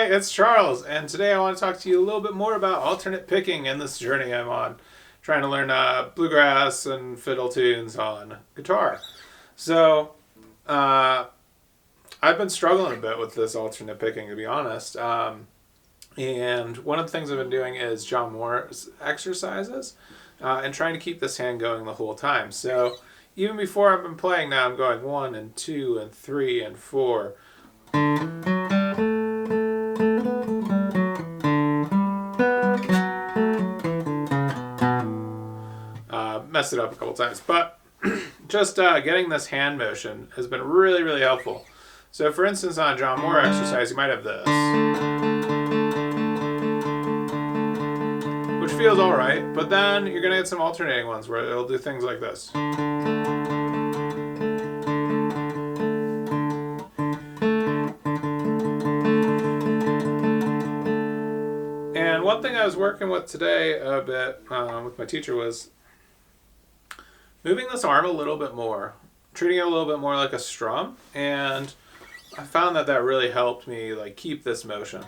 Hi, it's Charles, and today I want to talk to you a little bit more about alternate picking and this journey I'm on, trying to learn bluegrass and fiddle tunes on guitar. So, uh, I've been struggling a bit with this alternate picking, to be honest. And one of the things I've been doing is John Moore's exercises, and trying to keep this hand going the whole time. So, even before I've been playing now, I'm going 1 and 2 and 3 and 4. Messed it up a couple times, but just getting this hand motion has been really, really helpful. So for instance, on a John Moore exercise, you might have this, which feels all right, but then you're going to get some alternating ones where it'll do things like this. And one thing I was working with today a bit with my teacher was moving this arm a little bit more, treating it a little bit more like a strum, and I found that that really helped me like keep this motion.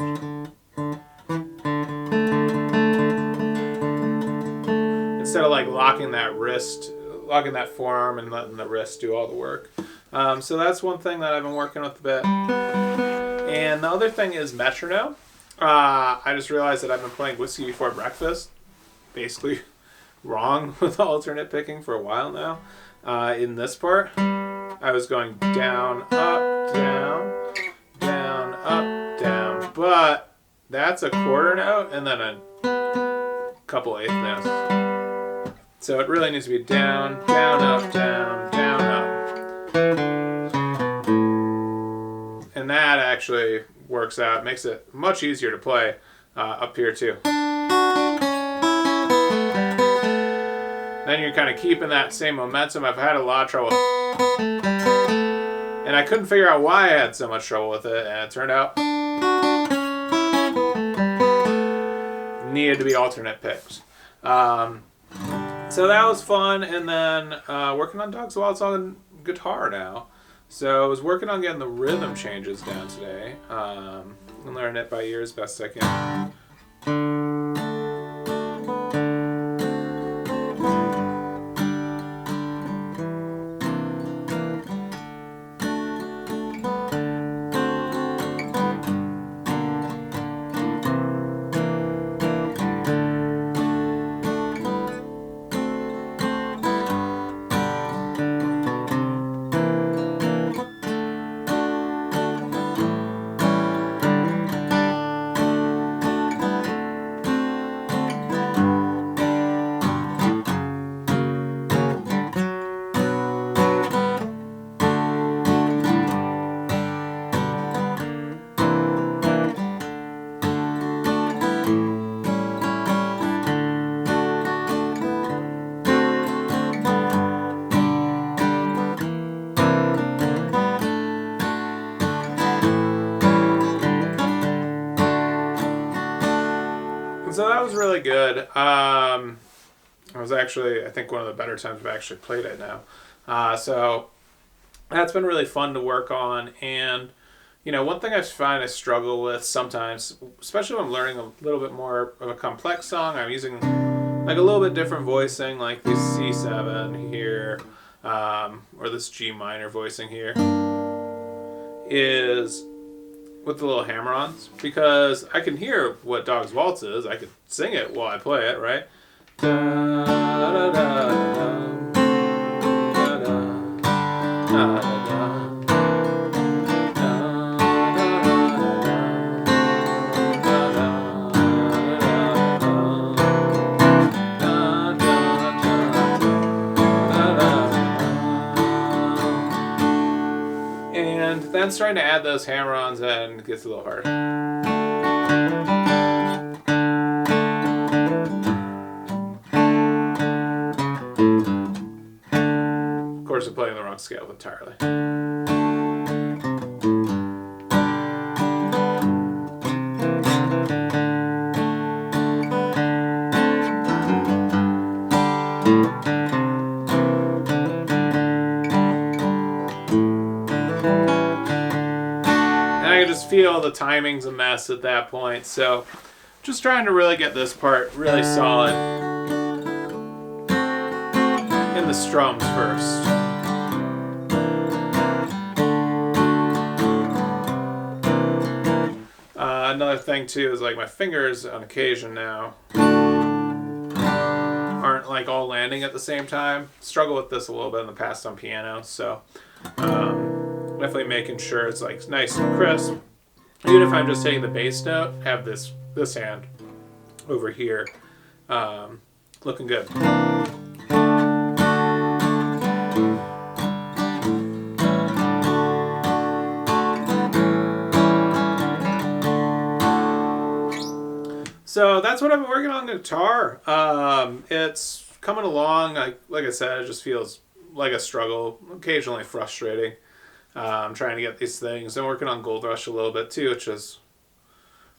Instead of like locking that wrist, locking that forearm and letting the wrist do all the work. So that's one thing that I've been working with a bit. And the other thing is metronome. I just realized that I've been playing Whiskey Before Breakfast, basically wrong with alternate picking for a while now. In this part, I was going down, up, down, down, up, down, but that's a quarter note and then a couple eighth notes. So it really needs to be down, down, up, down, down, up. And that actually works out, makes it much easier to play up here too. Then you're kind of keeping that same momentum. I've had a lot of trouble. And I couldn't figure out why I had so much trouble with it. And it turned out it needed to be alternate picks. So that was fun. And then working on Dawg's Waltz on guitar now. So I was working on getting the rhythm changes down today. And learning it by ear as best I can. So that was really good. It was actually, I think, one of the better times I've actually played it now. So that's been really fun to work on. And, you know, one thing I find I struggle with sometimes, especially when I'm learning a little bit more of a complex song, I'm using like a little bit different voicing, like this C7 here, or this G minor voicing here, is with the little hammer-ons, because I can hear what Dawg's Waltz is. I could sing it while I play it, right? Da, da, da, da, da, da, and then starting to add those hammer-ons and it gets a little hard. Of course, I'm playing the wrong scale entirely. feel the timing's a mess at that point. So just trying to really get this part really solid in the strums first. Another thing too is like my fingers on occasion now aren't like all landing at the same time. Struggle with this a little bit in the past on piano, so definitely making sure it's like nice and crisp. Even if I'm just taking the bass note, have this hand over here looking good. So that's what I've been working on the guitar. It's coming along. Like I said, it just feels like a struggle, occasionally frustrating. I'm trying to get these things. I'm working on Gold Rush a little bit too, which is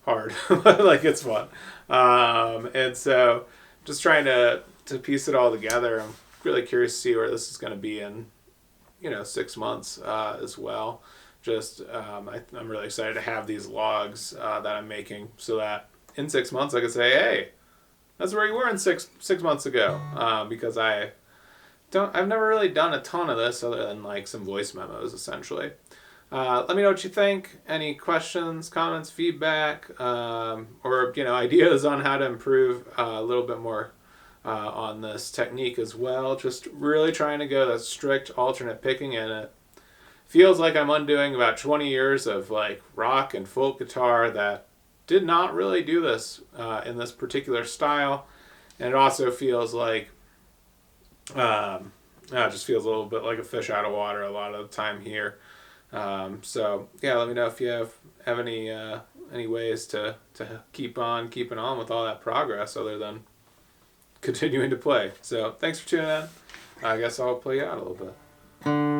hard. Like it's fun. And so just trying to piece it all together. I'm really curious to see where this is going to be in, 6 months as well. Just I'm really excited to have these logs that I'm making so that in 6 months I could say, hey, that's where you were in six months ago, because I've never really done a ton of this other than like some voice memos essentially. Let me know what you think. Any questions, comments, feedback, or ideas on how to improve a little bit more on this technique as well. Just really trying to go that strict alternate picking, and it feels like I'm undoing about 20 years of like rock and folk guitar that did not really do this in this particular style. And it also feels like it just feels a little bit like a fish out of water a lot of the time here. So yeah, let me know if you have any ways to keep on keeping on with all that progress other than continuing to play. So thanks for tuning in. I guess I'll play you out a little bit.